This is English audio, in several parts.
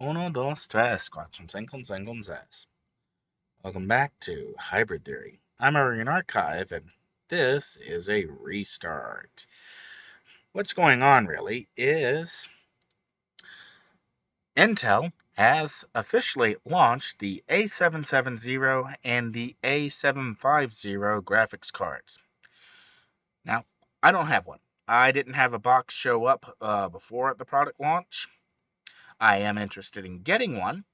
Uno, dos, tres, cuatro, cinco, seis. Welcome back to Hybrid Theory. I'm a Marine Archive, and this is a restart. What's going on really is Intel has officially launched the A770 and the A750 graphics cards. Now, I don't have one. I didn't have a box show up before the product launch. I am interested in getting one.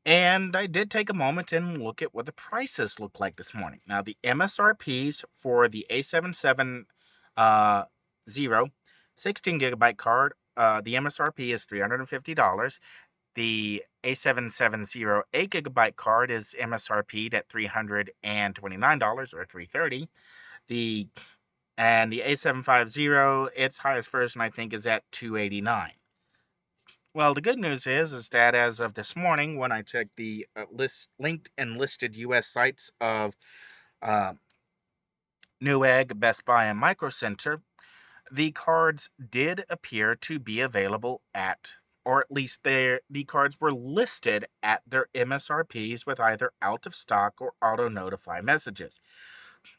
And I did take a moment and look at what the prices look like this morning. Now, the MSRPs for the A770 16 gigabyte card, the MSRP is $350. The A770 8 gigabyte card is MSRP'd at $329 or $330. The A750, its highest version I think is at $289. Well, the good news is that as of this morning, when I checked the linked and listed U.S. sites of uh, Newegg, Best Buy, and Micro Center, the cards did appear to be available at, or at least the cards were listed at their MSRPs with either out of stock or auto notify messages.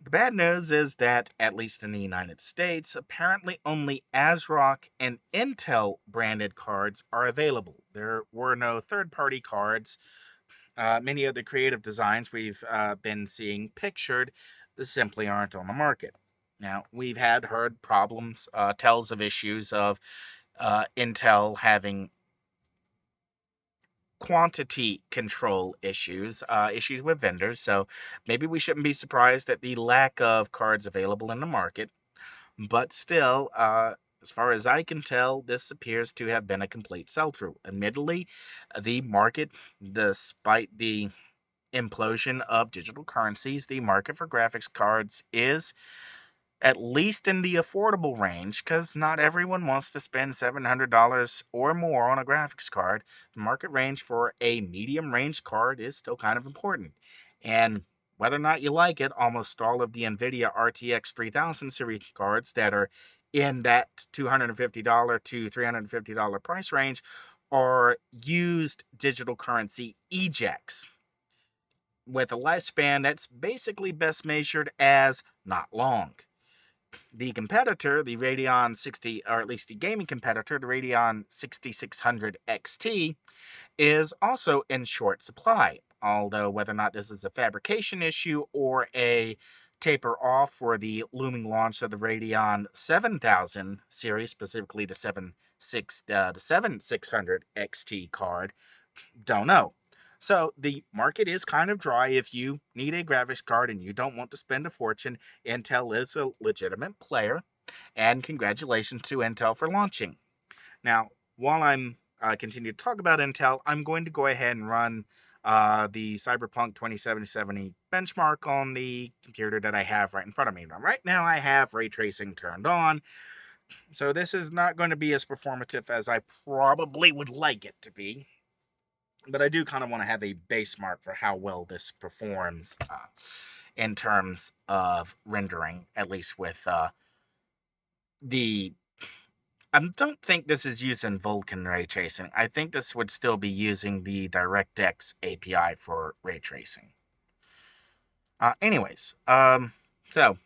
The bad news is that, at least in the United States, apparently only ASRock and Intel branded cards are available. There were no third party cards. Many of the creative designs we've been seeing pictured simply aren't on the market. Now, we've heard problems, tells of issues of Intel having quantity control issues, issues with vendors. So maybe we shouldn't be surprised at the lack of cards available in the market. But still, as far as I can tell, this appears to have been a complete sell through. Admittedly, the market, despite the implosion of digital currencies, the market for graphics cards is at least in the affordable range, because not everyone wants to spend $700 or more on a graphics card. The market range for a medium range card is still kind of important. And whether or not you like it, almost all of the Nvidia RTX 3000 series cards that are in that $250 to $350 price range are used digital currency ejects with a lifespan that's basically best measured as not long. The competitor, the Radeon 60, or at least the gaming competitor, the Radeon 6600 XT, is also in short supply. Although whether or not this is a fabrication issue or a taper off for the looming launch of the Radeon 7000 series, specifically the 7600 XT card, don't know. So the market is kind of dry. If you need a graphics card and you don't want to spend a fortune, Intel is a legitimate player. And congratulations to Intel for launching. Now, while I'm continue to talk about Intel, I'm going to go ahead and run the Cyberpunk 2070 benchmark on the computer that I have right in front of me. Now, right now, I have ray tracing turned on, so this is not going to be as performative as I probably would like it to be. But I do kind of want to have a base mark for how well this performs in terms of rendering, at least with the I don't think this is using Vulkan ray tracing. I think this would still be using the DirectX API for ray tracing. Anyways, so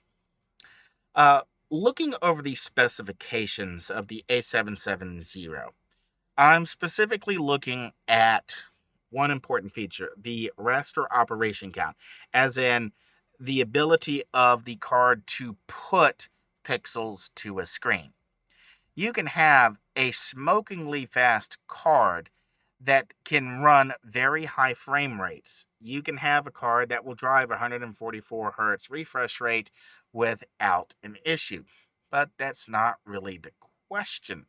uh, looking over the specifications of the A770, I'm specifically looking at one important feature, the raster operation count, as in the ability of the card to put pixels to a screen. You can have a smokingly fast card that can run very high frame rates. You can have a card that will drive 144 hertz refresh rate without an issue. But that's not really the question.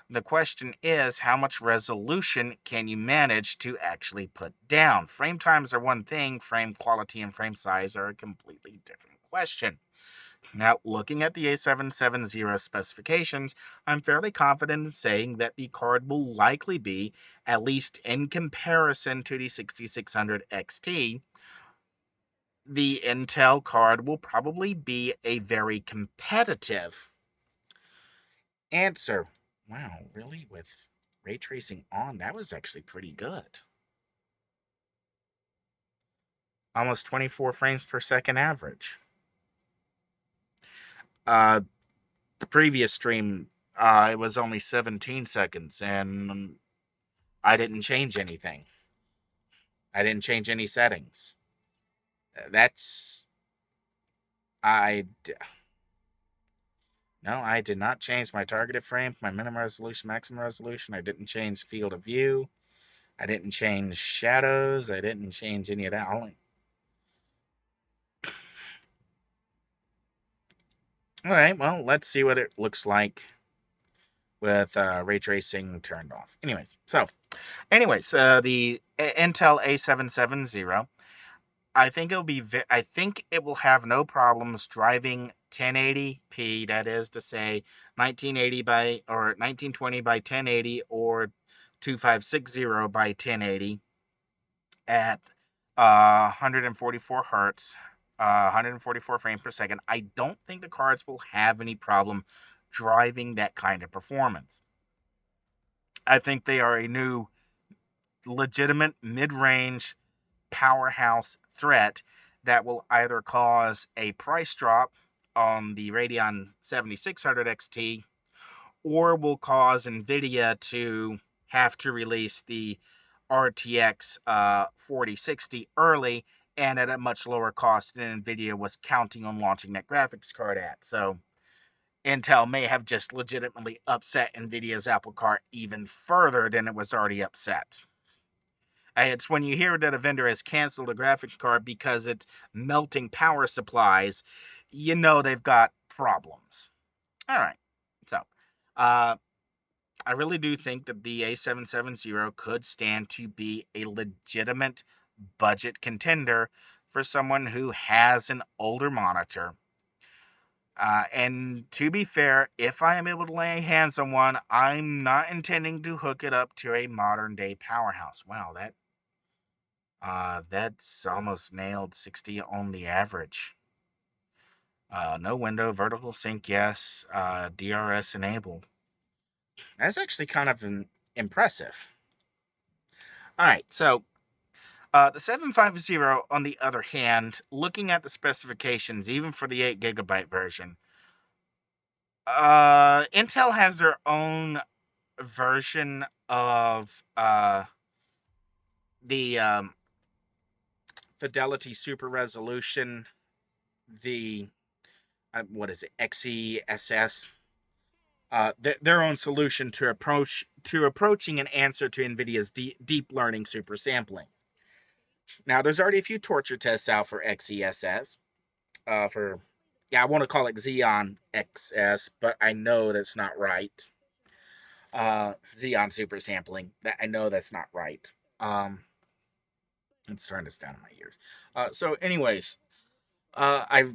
The question is, how much resolution can you manage to actually put down? Frame times are one thing, frame quality and frame size are a completely different question. Now, looking at the A770 specifications, I'm fairly confident in saying that the card will likely be, at least in comparison to the 6600 XT, the Intel card will probably be a very competitive answer. Wow, really? With ray tracing on, that was actually pretty good. Almost 24 frames per second average. Uh, the previous stream, it was only 17 seconds, and I didn't change anything. I didn't change any settings. That's I No, I did not change my targeted frame, my minimum resolution, maximum resolution. I didn't change field of view. I didn't change shadows. I didn't change any of that. All right, well, let's see what it looks like with ray tracing turned off. The Intel A770. I think it will have no problems driving 1080p. That is to say, 1980 by or 1920 by 1080 or 2560 by 1080 at 144 hertz, 144 frames per second. I don't think the cards will have any problem driving that kind of performance. I think they are a new legitimate mid-range powerhouse threat that will either cause a price drop on the Radeon 7600 XT or will cause Nvidia to have to release the RTX 4060 early and at a much lower cost than Nvidia was counting on launching that graphics card at. So Intel may have just legitimately upset Nvidia's apple cart even further than it was already upset. It's when you hear that a vendor has canceled a graphics card because it's melting power supplies, you know they've got problems. All right. So, uh, I really do think that the A770 could stand to be a legitimate budget contender for someone who has an older monitor. And to be fair, if I am able to lay hands on one, I'm not intending to hook it up to a modern day powerhouse. Wow, that's almost nailed 60 on the average. No window, vertical sync, yes. DRS enabled. That's actually kind of impressive. All right, so the 750, on the other hand, looking at the specifications, even for the 8 GB version, Intel has their own version of the Fidelity Super Resolution, the what is it, XESS, their own solution to approaching an answer to NVIDIA's deep learning super sampling. Now, there's already a few torture tests out for XESS. I want to call it Xeon XS, but I know that's not right. Xeon super sampling. I know that's not right. It's starting to stand in my ears. Anyways, I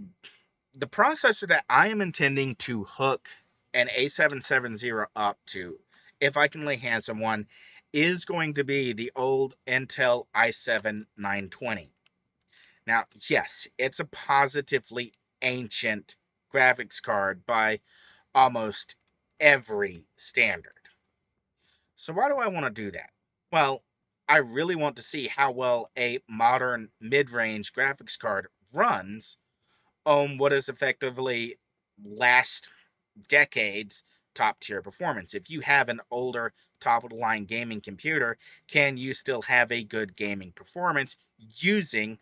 the processor that I am intending to hook an A770 up to, if I can lay hands on one, is going to be the old Intel i7 920. Now, yes, it's a positively ancient graphics card by almost every standard. So why do I want to do that? Well, I really want to see how well a modern mid-range graphics card runs on what is effectively last decade's top tier performance. If you have an older top of the line gaming computer, can you still have a good gaming performance using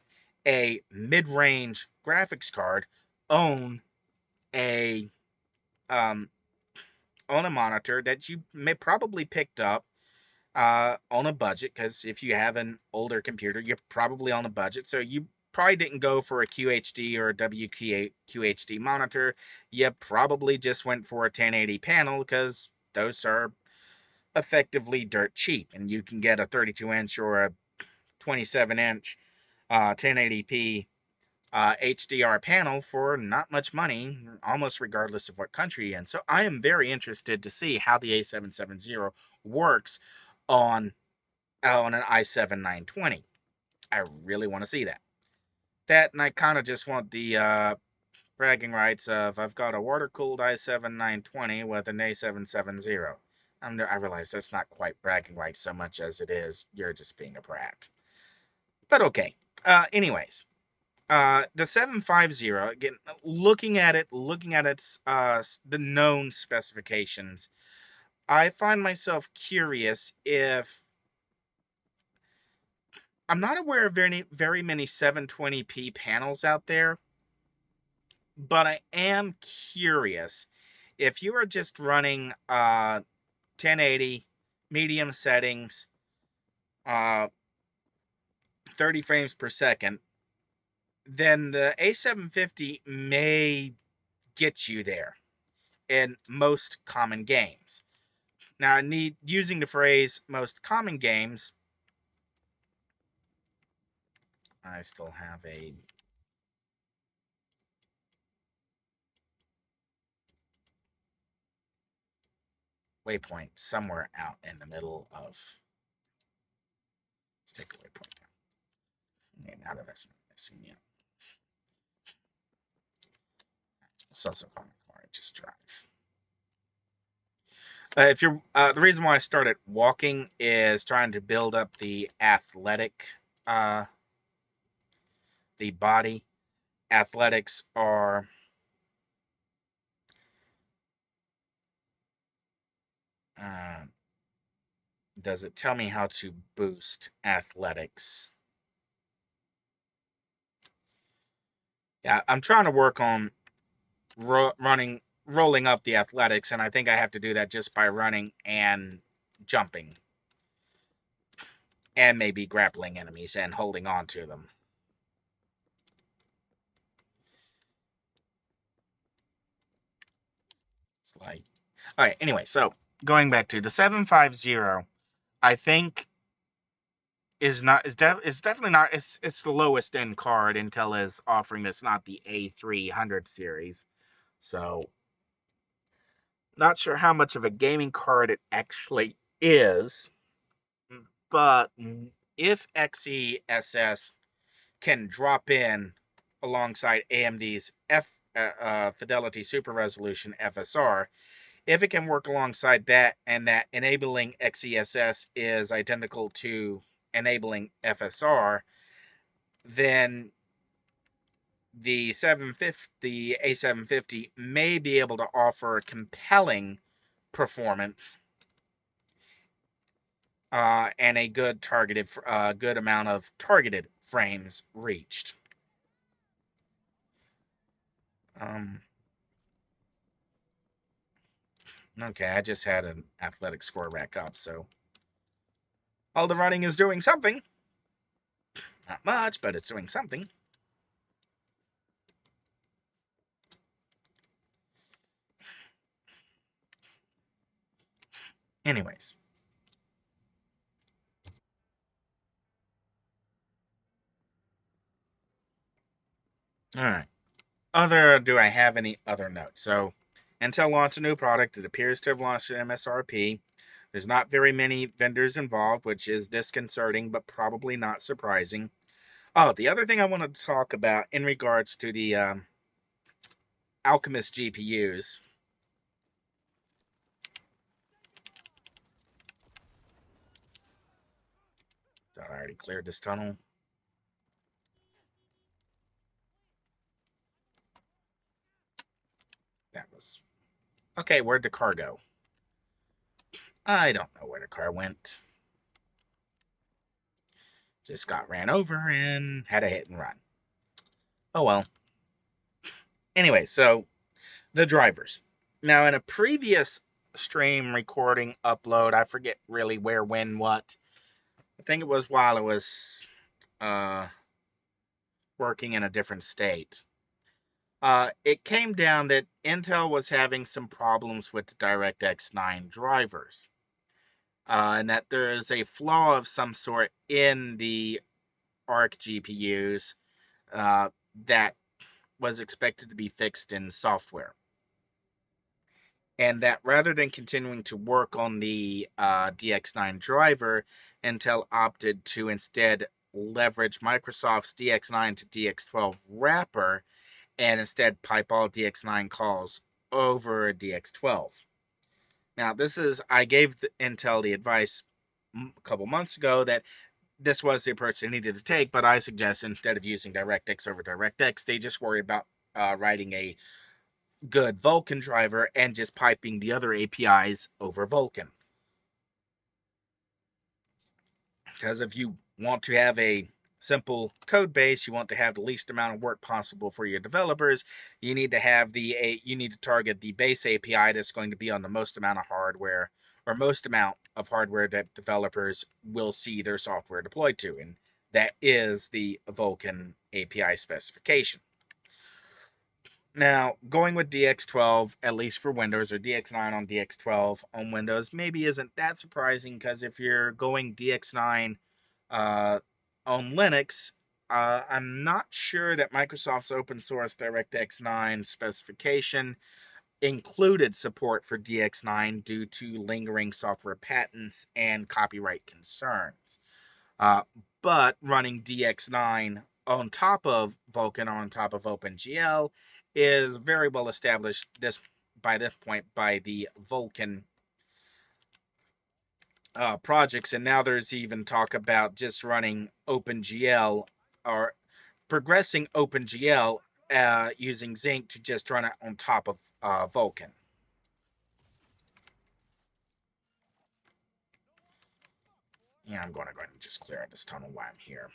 a mid-range graphics card on a um, on a monitor that you may probably picked up on a budget? Because if you have an older computer, you're probably on a budget, so you probably didn't go for a QHD or a WQHD monitor. You probably just went for a 1080 panel because those are effectively dirt cheap, and you can get a 32-inch or a 27-inch 1080p HDR panel for not much money, almost regardless of what country you're in. So I am very interested to see how the A770 works on an i7 920. I really want to see that. And I kind of just want the bragging rights of I've got a water cooled i7 920 with an A770. I realize that's not quite bragging rights so much as it is you're just being a brat. But okay. Anyways, the 750, again, looking at its the known specifications, I find myself curious if I'm not aware of very many 720p panels out there, but I am curious if you are just running 1080 medium settings, uh 30 frames per second, then the A750 may get you there in most common games. Now, using the phrase most common games, I still have a waypoint somewhere out in the middle of. Let's take a waypoint down. Okay, now that that's not missing yet. It's also called my car. Just drive. If you're the reason why I started walking is trying to build up the athletic, uh, the body. Athletics are uh, does it tell me how to boost athletics? Yeah, I'm trying to work on rolling up the athletics, and I think I have to do that just by running and jumping, and maybe grappling enemies and holding on to them. It's like, all right. Anyway, so going back to the 750, I think is definitely not. It's the lowest end card Intel is offering. That's not the A300 series. So not sure how much of a gaming card it actually is, but if XeSS can drop in alongside AMD's Fidelity Super Resolution FSR, if it can work alongside that, and that enabling XeSS is identical to enabling FSR, then the A750 may be able to offer compelling performance and a good amount of targeted frames reached. Okay, I just had an athletic score rack up, so all the running is doing something. Not much, but it's doing something. Anyways. All right. Do I have any other notes? So, Intel launched a new product. It appears to have launched at MSRP. There's not very many vendors involved, which is disconcerting, but probably not surprising. Oh, the other thing I wanted to talk about in regards to the Alchemist GPUs. Thought I already cleared this tunnel. That was... Okay, where'd the car go? I don't know where the car went. Just got ran over and had a hit and run. Oh well. Anyway, so the drivers. Now, in a previous stream recording upload, I forget really where, when, what. I think it was while I was working in a different state. It came down that Intel was having some problems with the DirectX 9 drivers. And that there is a flaw of some sort in the ARC GPUs that was expected to be fixed in software. And that rather than continuing to work on the DX9 driver, Intel opted to instead leverage Microsoft's DX9 to DX12 wrapper and instead pipe all DX9 calls over DX12. Now, I gave Intel the advice a couple months ago that this was the approach they needed to take, but I suggest instead of using DirectX over DirectX, they just worry about writing a good Vulkan driver and just piping the other APIs over Vulkan. Because if you want to have a simple code base, you want to have the least amount of work possible for your developers, you need to have you need to target the base API that's going to be on the most amount of hardware, or most amount of hardware that developers will see their software deployed to, and that is the Vulkan API specification. Now, going with DX12, at least for Windows, or DX9 on DX12 on Windows, maybe isn't that surprising, because if you're going DX9 on Linux, I'm not sure that Microsoft's open source DirectX 9 specification included support for DX9 due to lingering software patents and copyright concerns. Uh, but running DX9 on top of Vulkan, on top of OpenGL, is very well established by this point by the Vulkan projects, and now there's even talk about just running OpenGL, or progressing OpenGL using Zinc to just run it on top of Vulkan. Yeah, I'm going to go ahead and just clear out this tunnel while I'm here.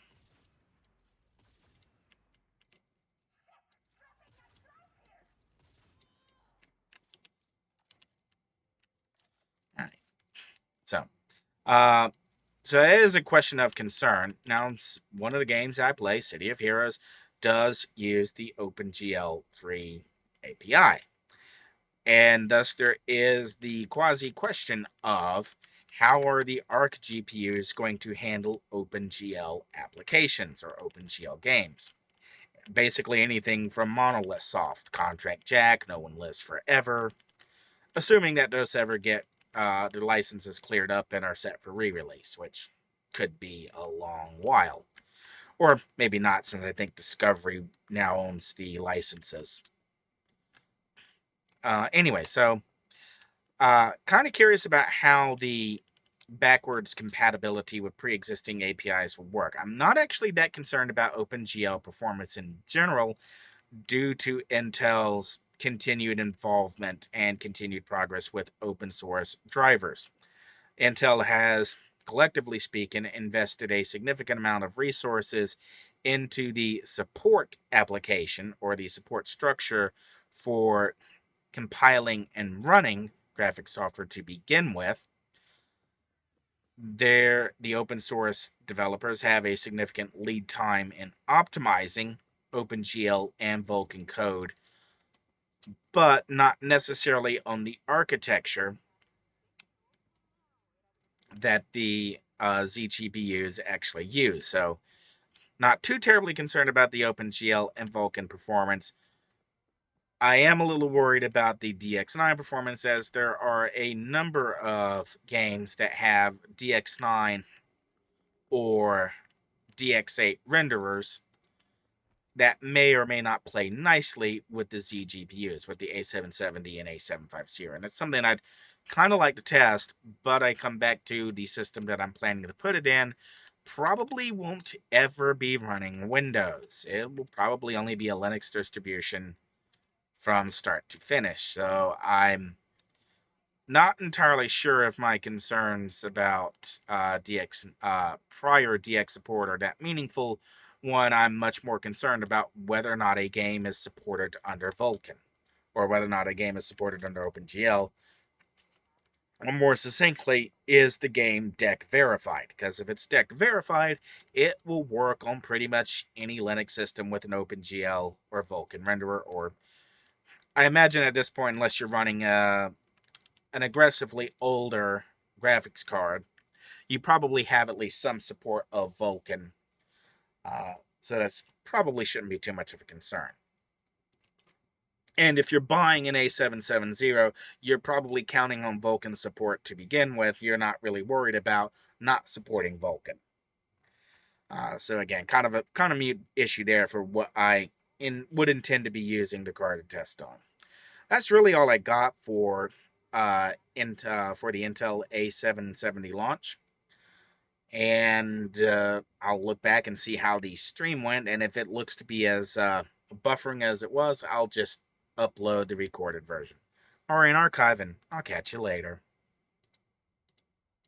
All right. So, uh, so it is a question of concern. Now, one of the games I play, City of Heroes, does use the OpenGL 3 API. And thus there is the quasi question of how are the ARC GPUs going to handle OpenGL applications or OpenGL games? Basically anything from Monolith Soft, Contract Jack, No One Lives Forever, assuming that those ever get their licenses cleared up and are set for re-release, which could be a long while. Or maybe not, since I think Discovery now owns the licenses. Anyway, so kind of curious about how the backwards compatibility with pre-existing APIs will work. I'm not actually that concerned about OpenGL performance in general due to Intel's continued involvement and continued progress with open source drivers. Intel has, collectively speaking, invested a significant amount of resources into the support application, or the support structure for compiling and running graphic software to begin with. The open source developers have a significant lead time in optimizing OpenGL and Vulkan code, but not necessarily on the architecture that the ZGPUs actually use. So, not too terribly concerned about the OpenGL and Vulkan performance. I am a little worried about the DX9 performance, as there are a number of games that have DX9 or DX8 renderers that may or may not play nicely with the Z GPUs, with the A770 and A750. And it's something I'd kind of like to test, but I come back to the system that I'm planning to put it in probably won't ever be running Windows. It will probably only be a Linux distribution from start to finish. So I'm not entirely sure if my concerns about prior DX support are that meaningful. One, I'm much more concerned about whether or not a game is supported under Vulkan, or whether or not a game is supported under OpenGL. Or more succinctly, is the game deck verified? Because if it's deck verified, it will work on pretty much any Linux system with an OpenGL or Vulkan renderer, or I imagine at this point, unless you're running an aggressively older graphics card, you probably have at least some support of Vulkan. So that's probably shouldn't be too much of a concern. And if you're buying an A770, you're probably counting on Vulkan support to begin with. You're not really worried about not supporting Vulkan. So again, kind of mute issue there for what I would intend to be using the card to test on. That's really all I got for for the Intel A770 launch, and I'll look back and see how the stream went, and if it looks to be as buffering as it was, I'll just upload the recorded version or an archive, and I'll catch you later.